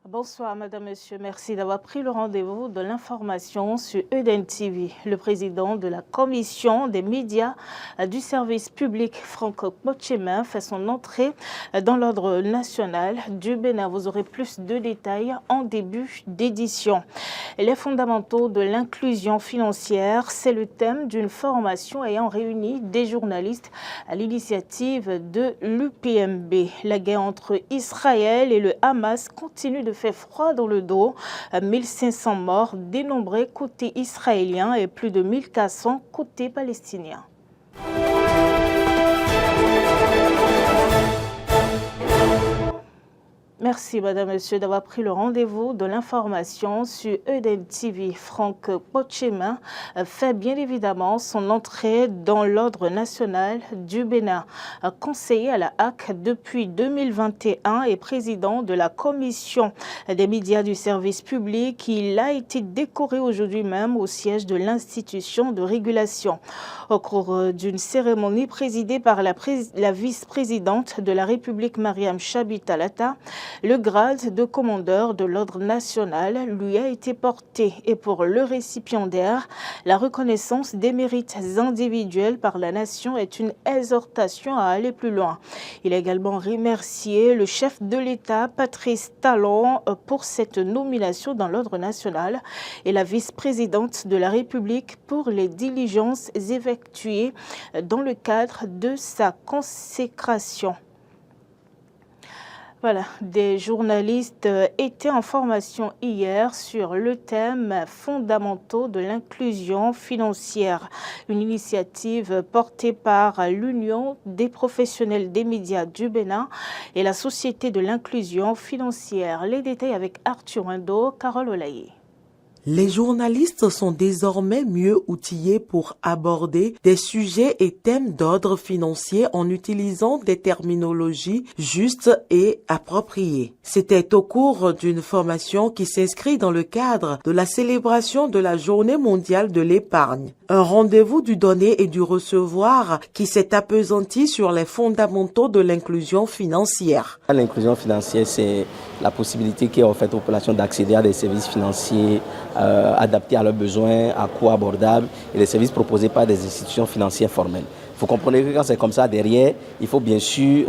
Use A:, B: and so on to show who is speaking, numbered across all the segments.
A: Bonsoir Madame, Monsieur. Merci d'avoir pris le rendez-vous de l'information sur Eden TV. Le président de la commission des médias du service public, Franck Kpotchemin, fait son entrée dans l'ordre national du Bénin. Vous aurez plus de détails en début d'édition. Les fondamentaux de l'inclusion financière, c'est le thème d'une formation ayant réuni des journalistes à l'initiative de l'UPMB. La guerre entre Israël et le Hamas continue de fait froid dans le dos. 1500 morts dénombrés côté israélien et plus de 1400 côté palestinien. Merci Madame, Monsieur d'avoir pris le rendez-vous de l'information sur Eden TV. Franck Kpotchemin fait bien évidemment son entrée dans l'ordre national du Bénin. Conseiller à la HAC depuis 2021 et président de la commission des médias du service public, il a été décoré aujourd'hui même au siège de l'institution de régulation. Au cours d'une cérémonie présidée par la vice-présidente de la République, Mariam Chabi Talata, le grade de commandeur de l'ordre national lui a été porté et pour le récipiendaire, la reconnaissance des mérites individuels par la nation est une exhortation à aller plus loin. Il a également remercié le chef de l'État, Patrice Talon, pour cette nomination dans l'ordre national et la vice-présidente de la République pour les diligences effectuées dans le cadre de sa consécration. Voilà, des journalistes étaient en formation hier sur le thème fondamentaux de l'inclusion financière, une initiative portée par l'Union des professionnels des médias du Bénin et la Société de l'inclusion financière. Les détails avec Arthur Indo, Carole Olaye.
B: Les journalistes sont désormais mieux outillés pour aborder des sujets et thèmes d'ordre financier en utilisant des terminologies justes et appropriées. C'était au cours d'une formation qui s'inscrit dans le cadre de la célébration de la Journée mondiale de l'épargne. Un rendez-vous du donner et du recevoir qui s'est appesanti sur les fondamentaux de l'inclusion financière.
C: L'inclusion financière, c'est la possibilité qui est offerte aux populations d'accéder à des services financiers adaptés à leurs besoins, à coût abordable et les services proposés par des institutions financières formelles. Il faut comprendre que quand c'est comme ça, derrière, il faut bien sûr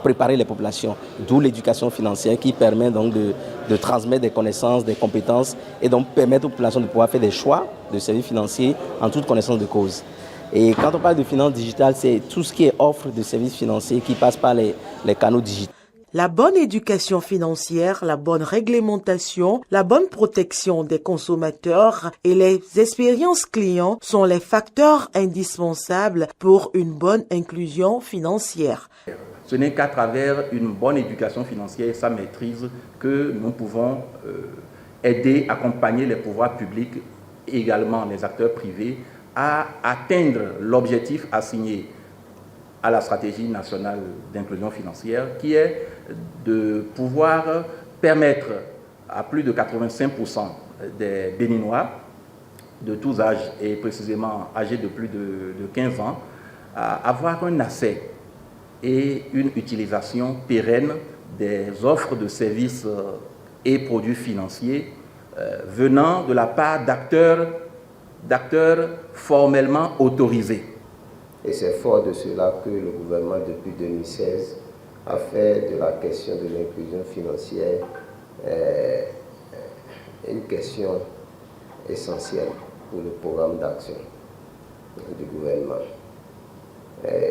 C: préparer les populations, d'où l'éducation financière qui permet donc de transmettre des connaissances, des compétences et donc permettre aux populations de pouvoir faire des choix de services financiers en toute connaissance de cause. Et quand on parle de finances digitales, c'est tout ce qui est offre de services financiers qui passe par les canaux digitaux.
B: La bonne éducation financière, la bonne réglementation, la bonne protection des consommateurs et les expériences clients sont les facteurs indispensables pour une bonne inclusion financière.
D: Ce n'est qu'à travers une bonne éducation financière et sa maîtrise que nous pouvons aider, accompagner les pouvoirs publics et également les acteurs privés à atteindre l'objectif assigné à la stratégie nationale d'inclusion financière qui est de pouvoir permettre à plus de 85% des Béninois de tous âges et précisément âgés de plus de 15 ans à avoir un accès et une utilisation pérenne des offres de services et produits financiers venant de la part d'acteurs formellement autorisés.
E: Et c'est fort de cela que le gouvernement, depuis 2016, a fait de la question de l'inclusion financière une question essentielle pour le programme d'action du gouvernement.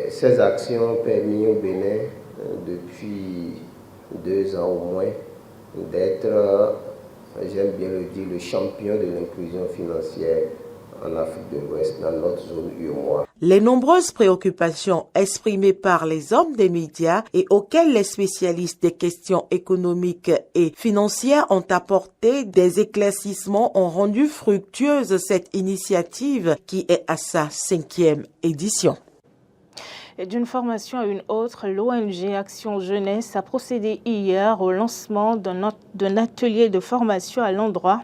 E: Ces actions ont permis au Bénin, depuis 2 ans au moins, d'être, j'aime bien le dire, le champion de l'inclusion financière en Afrique de l'Ouest, dans notre zone UEMOA.
B: Les nombreuses préoccupations exprimées par les hommes des médias et auxquelles les spécialistes des questions économiques et financières ont apporté des éclaircissements ont rendu fructueuse cette initiative qui est à sa 5e édition.
A: D'une formation à une autre, l'ONG Action Jeunesse a procédé hier au lancement d'un atelier de formation à l'endroit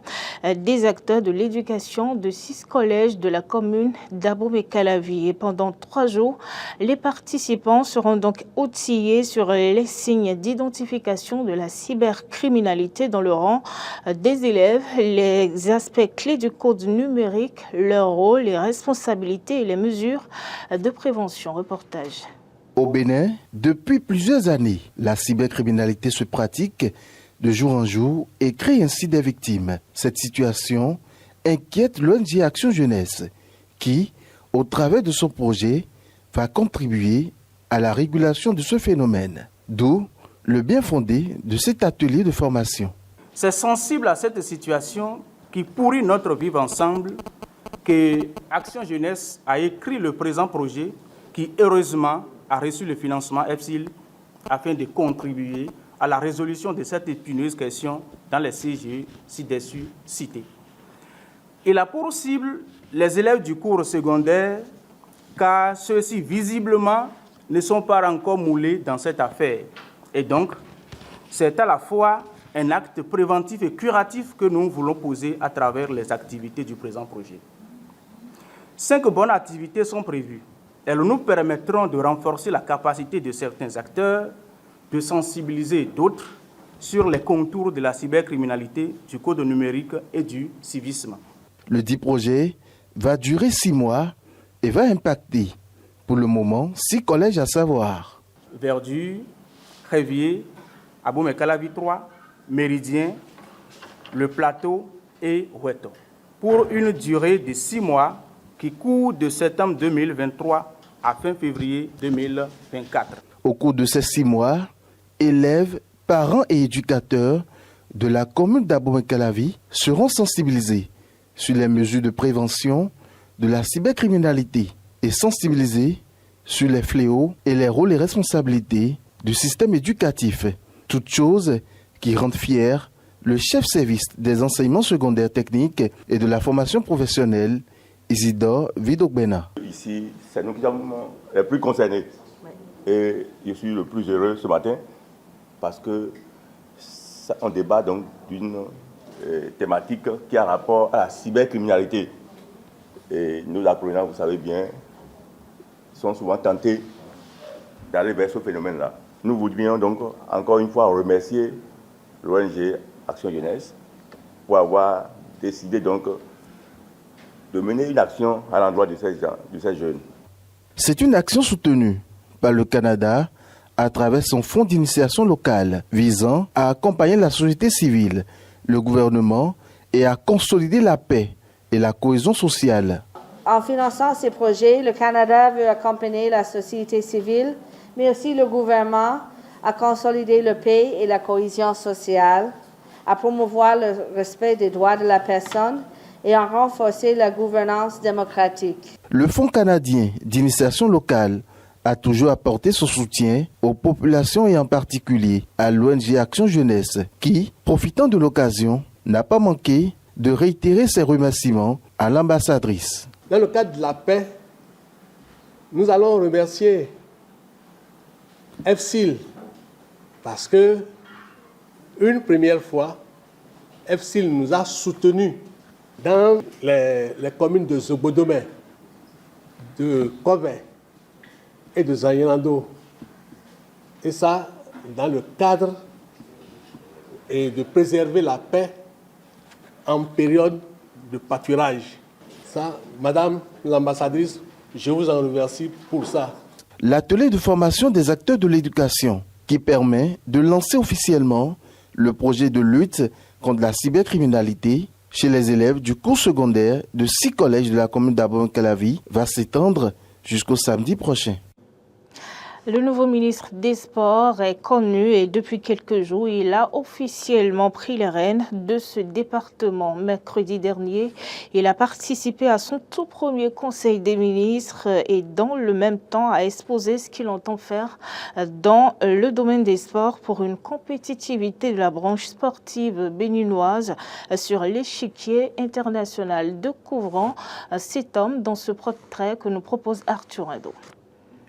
A: des acteurs de l'éducation de 6 collèges de la commune d'Abomey-Calavi. Et pendant 3 jours, les participants seront donc outillés sur les signes d'identification de la cybercriminalité dans le rang des élèves, les aspects clés du code numérique, leur rôle, les responsabilités et les mesures de prévention. Reportage.
F: Au Bénin, depuis plusieurs années, la cybercriminalité se pratique de jour en jour et crée ainsi des victimes. Cette situation inquiète l'ONG Action Jeunesse qui, au travers de son projet, va contribuer à la régulation de ce phénomène. D'où le bien fondé de cet atelier de formation.
G: C'est sensible à cette situation qui pourrit notre vivre ensemble que Action Jeunesse a écrit le présent projet qui, heureusement, a reçu le financement EFSIL afin de contribuer à la résolution de cette épineuse question dans les CGE ci-dessus cités. Il a pour cible les élèves du cours secondaire car ceux-ci, visiblement, ne sont pas encore moulés dans cette affaire. Et donc, c'est à la fois un acte préventif et curatif que nous voulons poser à travers les activités du présent projet. 5 bonnes activités sont prévues. Elles nous permettront de renforcer la capacité de certains acteurs, de sensibiliser d'autres sur les contours de la cybercriminalité, du code numérique et du civisme.
F: Le dit projet va durer 6 mois et va impacter, pour le moment, 6 collèges à savoir.
G: Verdure, Révier, Abomey-Calavi 3, Méridien, Le Plateau et Oueto, pour une durée de 6 mois qui court de septembre 2023 à fin février 2024.
F: Au cours de ces 6 mois, élèves, parents et éducateurs de la commune d'Abomey-Calavi seront sensibilisés sur les mesures de prévention de la cybercriminalité et sensibilisés sur les fléaux et les rôles et responsabilités du système éducatif. Toutes choses qui rendent fier le chef service des enseignements secondaires techniques et de la formation professionnelle, Isidore Vidogbena.
H: Ici, c'est nous qui sommes les plus concernés. Et je suis le plus heureux ce matin parce que on débat donc d'une thématique qui a rapport à la cybercriminalité. Et nos apprenants, vous savez bien, sont souvent tentés d'aller vers ce phénomène-là. Nous voudrions donc encore une fois remercier l'ONG Action Jeunesse pour avoir décidé donc de mener une action à l'endroit de ces jeunes.
F: C'est une action soutenue par le Canada à travers son fonds d'initiation locale visant à accompagner la société civile, le gouvernement et à consolider la paix et la cohésion sociale.
I: En finançant ces projets, le Canada veut accompagner la société civile, mais aussi le gouvernement à consolider la paix et la cohésion sociale, à promouvoir le respect des droits de la personne et à renforcer la gouvernance démocratique.
F: Le Fonds canadien d'initiation locale a toujours apporté son soutien aux populations et en particulier à l'ONG Action Jeunesse qui, profitant de l'occasion, n'a pas manqué de réitérer ses remerciements à l'ambassadrice.
J: Dans le cadre de la paix, nous allons remercier EFSIL parce que, une première fois, EFSIL nous a soutenus dans les communes de Zobodome, de Kovin et de Zayelando. Et ça, dans le cadre et de préserver la paix en période de pâturage. Ça, Madame l'ambassadrice, je vous en remercie pour ça.
F: L'atelier de formation des acteurs de l'éducation qui permet de lancer officiellement le projet de lutte contre la cybercriminalité chez les élèves du cours secondaire de 6 collèges de la commune d'Abomey-Calavi va s'étendre jusqu'au samedi prochain.
A: Le nouveau ministre des Sports est connu et depuis quelques jours, il a officiellement pris les rênes de ce département. Mercredi dernier, il a participé à son tout premier conseil des ministres et dans le même temps a exposé ce qu'il entend faire dans le domaine des sports pour une compétitivité de la branche sportive béninoise sur l'échiquier international. Découvrons cet homme dans ce portrait que nous propose Arthur Ado.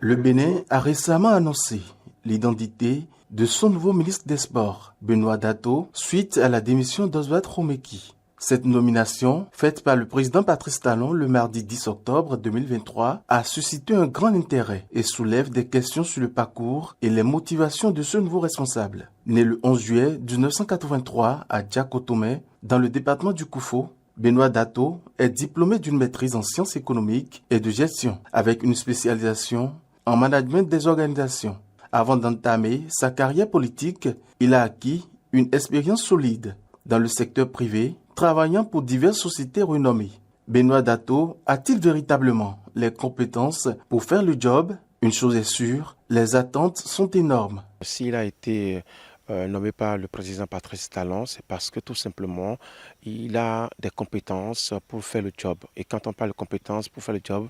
F: Le Bénin a récemment annoncé l'identité de son nouveau ministre des Sports, Benoît Dato, suite à la démission d'Oswald Romeki. Cette nomination, faite par le président Patrice Talon le mardi 10 octobre 2023, a suscité un grand intérêt et soulève des questions sur le parcours et les motivations de ce nouveau responsable. Né le 11 juillet 1983 à Djakotomé, dans le département du Koufo, Benoît Dato est diplômé d'une maîtrise en sciences économiques et de gestion, avec une spécialisation en management des organisations. Avant d'entamer sa carrière politique, il a acquis une expérience solide dans le secteur privé, travaillant pour diverses sociétés renommées. Benoît Dato a-t-il véritablement les compétences pour faire le job? Une chose est sûre, les attentes sont énormes.
K: S'il a été nommé par le président Patrice Talon, c'est parce que tout simplement, il a des compétences pour faire le job. Et quand on parle de compétences pour faire le job,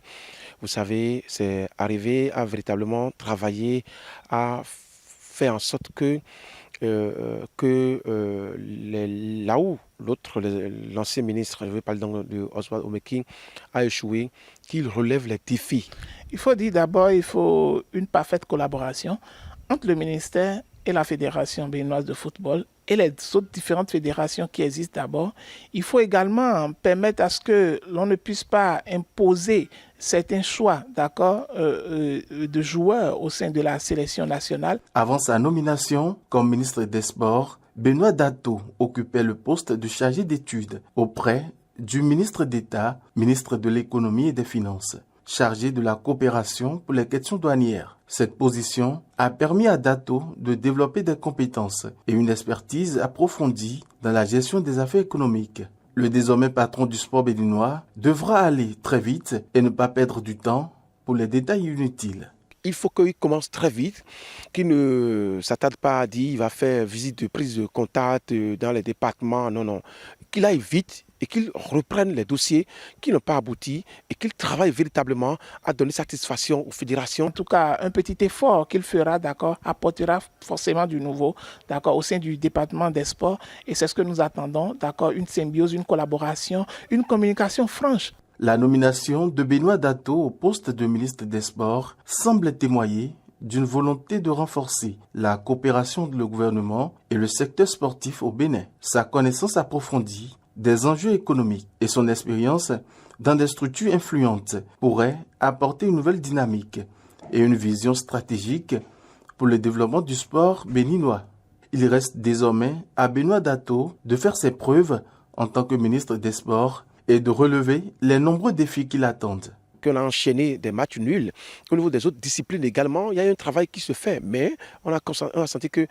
K: vous savez, c'est arriver à véritablement travailler, à faire en sorte que là où l'ancien ministre, je vais parler de Oswald Romeki, a échoué, qu'il relève les défis.
L: Il faut dire d'abord, il faut une parfaite collaboration entre le ministère et la Fédération béninoise de football et les autres différentes fédérations qui existent d'abord. Il faut également permettre à ce que l'on ne puisse pas imposer certains choix, d'accord, de joueurs au sein de la sélection nationale.
F: Avant sa nomination comme ministre des Sports, Benoît Dato occupait le poste de chargé d'études auprès du ministre d'État, ministre de l'Économie et des Finances, chargé de la coopération pour les questions douanières. Cette position a permis à Dato de développer des compétences et une expertise approfondie dans la gestion des affaires économiques. Le désormais patron du sport béninois devra aller très vite et ne pas perdre du temps pour les détails inutiles.
K: Il faut qu'il commence très vite, qu'il ne s'attarde pas à dire qu'il va faire visite de prise de contact dans les départements. Non. Qu'il aille vite et qu'il reprenne les dossiers qui n'ont pas abouti et qu'il travaille véritablement à donner satisfaction aux fédérations.
L: En tout cas, un petit effort qu'il fera, d'accord, apportera forcément du nouveau, d'accord, au sein du département des sports. Et c'est ce que nous attendons, d'accord, une symbiose, une collaboration, une communication franche.
F: La nomination de Benoît Dato au poste de ministre des Sports semble témoigner d'une volonté de renforcer la coopération de le gouvernement et le secteur sportif au Bénin. Sa connaissance approfondie des enjeux économiques et son expérience dans des structures influentes pourraient apporter une nouvelle dynamique et une vision stratégique pour le développement du sport béninois. Il reste désormais à Benoît Dato de faire ses preuves en tant que ministre des Sports et de relever les nombreux défis qui l'attendent.
K: Qu'on a enchaîné des matchs nuls. Au niveau des autres disciplines également, il y a un travail qui se fait, mais on a senti que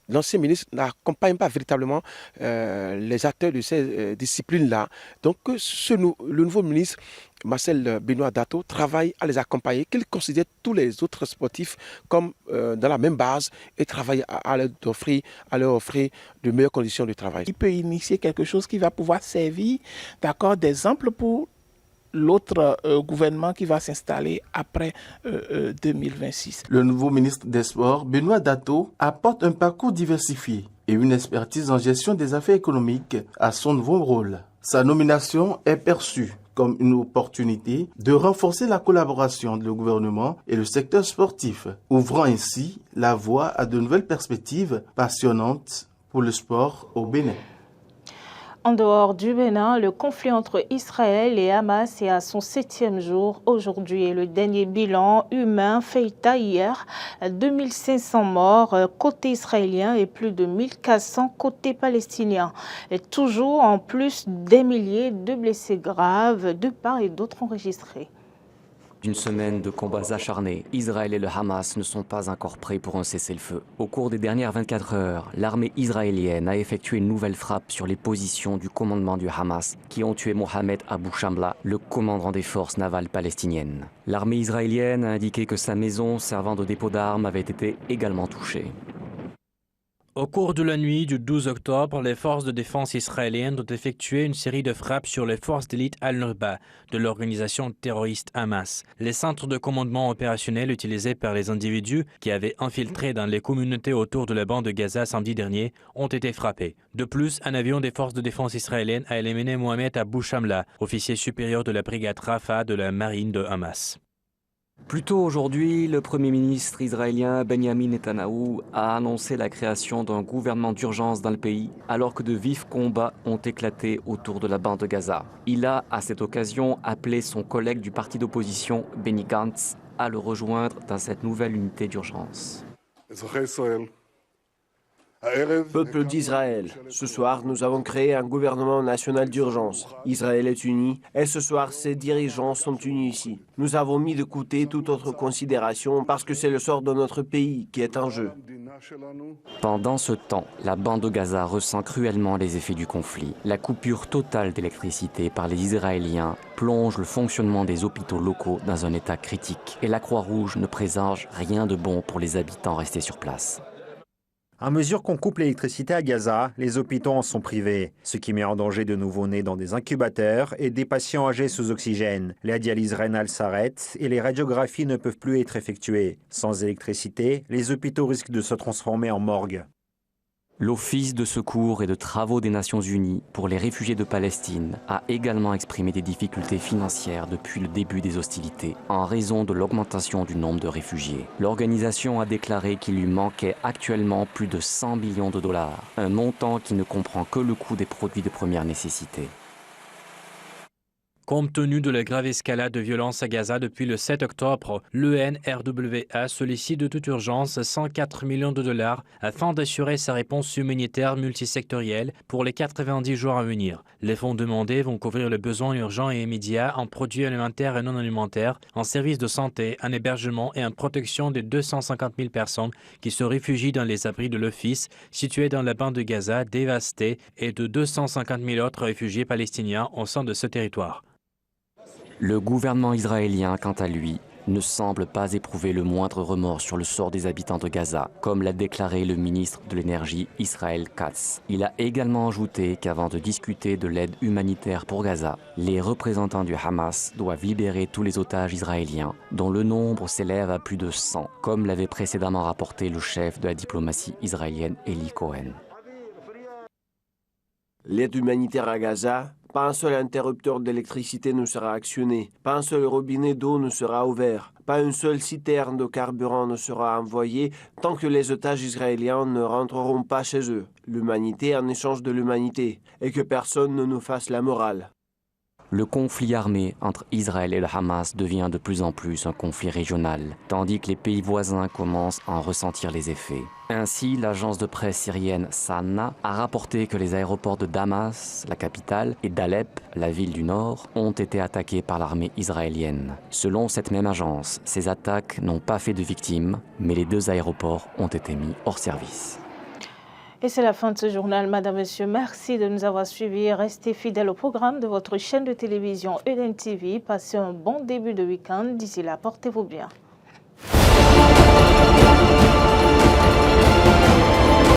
K: l'ancien ministre n'accompagne pas véritablement les acteurs de ces disciplines-là. Donc le nouveau ministre, Marcel Benoît Dato, travaille à les accompagner, qu'il considère tous les autres sportifs comme dans la même base et travaille à leur offrir de meilleures conditions de travail.
L: Il peut initier quelque chose qui va pouvoir servir, d'accord, d'exemple pour l'autre gouvernement qui va s'installer après 2026.
F: Le nouveau ministre des Sports, Benoît Dato, apporte un parcours diversifié et une expertise en gestion des affaires économiques à son nouveau rôle. Sa nomination est perçue comme une opportunité de renforcer la collaboration entre le gouvernement et le secteur sportif, ouvrant ainsi la voie à de nouvelles perspectives passionnantes pour le sport au Bénin.
A: En dehors du Bénin, le conflit entre Israël et Hamas est à son 7e jour aujourd'hui et le dernier bilan humain fait état hier 2500 morts côté israélien et plus de 1400 côté palestinien. Et toujours en plus des milliers de blessés graves de part et d'autre enregistrés.
M: D'une semaine de combats acharnés, Israël et le Hamas ne sont pas encore prêts pour un cessez-le-feu. Au cours des dernières 24 heures, l'armée israélienne a effectué une nouvelle frappe sur les positions du commandement du Hamas qui ont tué Mohamed Abou Shamla, le commandant des forces navales palestiniennes. L'armée israélienne a indiqué que sa maison servant de dépôt d'armes avait été également touchée.
N: Au cours de la nuit du 12 octobre, les forces de défense israéliennes ont effectué une série de frappes sur les forces d'élite Al-Nurba de l'organisation terroriste Hamas. Les centres de commandement opérationnel utilisés par les individus qui avaient infiltré dans les communautés autour de la bande de Gaza samedi dernier ont été frappés. De plus, un avion des forces de défense israéliennes a éliminé Mohamed Abou Shamla, officier supérieur de la brigade Rafah de la marine de Hamas.
M: Plus tôt aujourd'hui, le Premier ministre israélien Benjamin Netanyahou a annoncé la création d'un gouvernement d'urgence dans le pays, alors que de vifs combats ont éclaté autour de la bande de Gaza. Il a, à cette occasion, appelé son collègue du parti d'opposition, Benny Gantz, à le rejoindre dans cette nouvelle unité d'urgence.
O: Peuple d'Israël, ce soir, nous avons créé un gouvernement national d'urgence. Israël est uni et ce soir, ses dirigeants sont unis ici. Nous avons mis de côté toute autre considération parce que c'est le sort de notre pays qui est en jeu.
M: Pendant ce temps, la bande de Gaza ressent cruellement les effets du conflit. La coupure totale d'électricité par les Israéliens plonge le fonctionnement des hôpitaux locaux dans un état critique et la Croix-Rouge ne présage rien de bon pour les habitants restés sur place.
P: À mesure qu'on coupe l'électricité à Gaza, les hôpitaux en sont privés, ce qui met en danger de nouveau-nés dans des incubateurs et des patients âgés sous oxygène. La dialyse rénale s'arrête et les radiographies ne peuvent plus être effectuées. Sans électricité, les hôpitaux risquent de se transformer en morgue.
M: L'Office de secours et de travaux des Nations Unies pour les réfugiés de Palestine a également exprimé des difficultés financières depuis le début des hostilités en raison de l'augmentation du nombre de réfugiés. L'organisation a déclaré qu'il lui manquait actuellement plus de 100 millions de dollars, un montant qui ne comprend que le coût des produits de première nécessité.
N: Compte tenu de la grave escalade de violence à Gaza depuis le 7 octobre, l'UNRWA sollicite de toute urgence 104 millions de dollars afin d'assurer sa réponse humanitaire multisectorielle pour les 90 jours à venir. Les fonds demandés vont couvrir les besoins urgents et immédiats en produits alimentaires et non alimentaires, en services de santé, en hébergement et en protection des 250 000 personnes qui se réfugient dans les abris de l'Office situés dans la bande de Gaza dévastée et de 250 000 autres réfugiés palestiniens au sein de ce territoire.
M: Le gouvernement israélien, quant à lui, ne semble pas éprouver le moindre remords sur le sort des habitants de Gaza, comme l'a déclaré le ministre de l'Énergie Israël Katz. Il a également ajouté qu'avant de discuter de l'aide humanitaire pour Gaza, les représentants du Hamas doivent libérer tous les otages israéliens, dont le nombre s'élève à plus de 100, comme l'avait précédemment rapporté le chef de la diplomatie israélienne Eli Cohen.
O: L'aide humanitaire à Gaza, pas un seul interrupteur d'électricité ne sera actionné, pas un seul robinet d'eau ne sera ouvert, pas une seule citerne de carburant ne sera envoyée tant que les otages israéliens ne rentreront pas chez eux. L'humanité en échange de l'humanité, et que personne ne nous fasse la morale.
M: Le conflit armé entre Israël et le Hamas devient de plus en plus un conflit régional, tandis que les pays voisins commencent à en ressentir les effets. Ainsi, l'agence de presse syrienne Sana a rapporté que les aéroports de Damas, la capitale, et d'Alep, la ville du nord, ont été attaqués par l'armée israélienne. Selon cette même agence, ces attaques n'ont pas fait de victimes, mais les deux aéroports ont été mis hors service.
A: Et c'est la fin de ce journal. Madame, Monsieur, merci de nous avoir suivis. Restez fidèles au programme de votre chaîne de télévision Eden TV. Passez un bon début de week-end. D'ici là, portez-vous bien.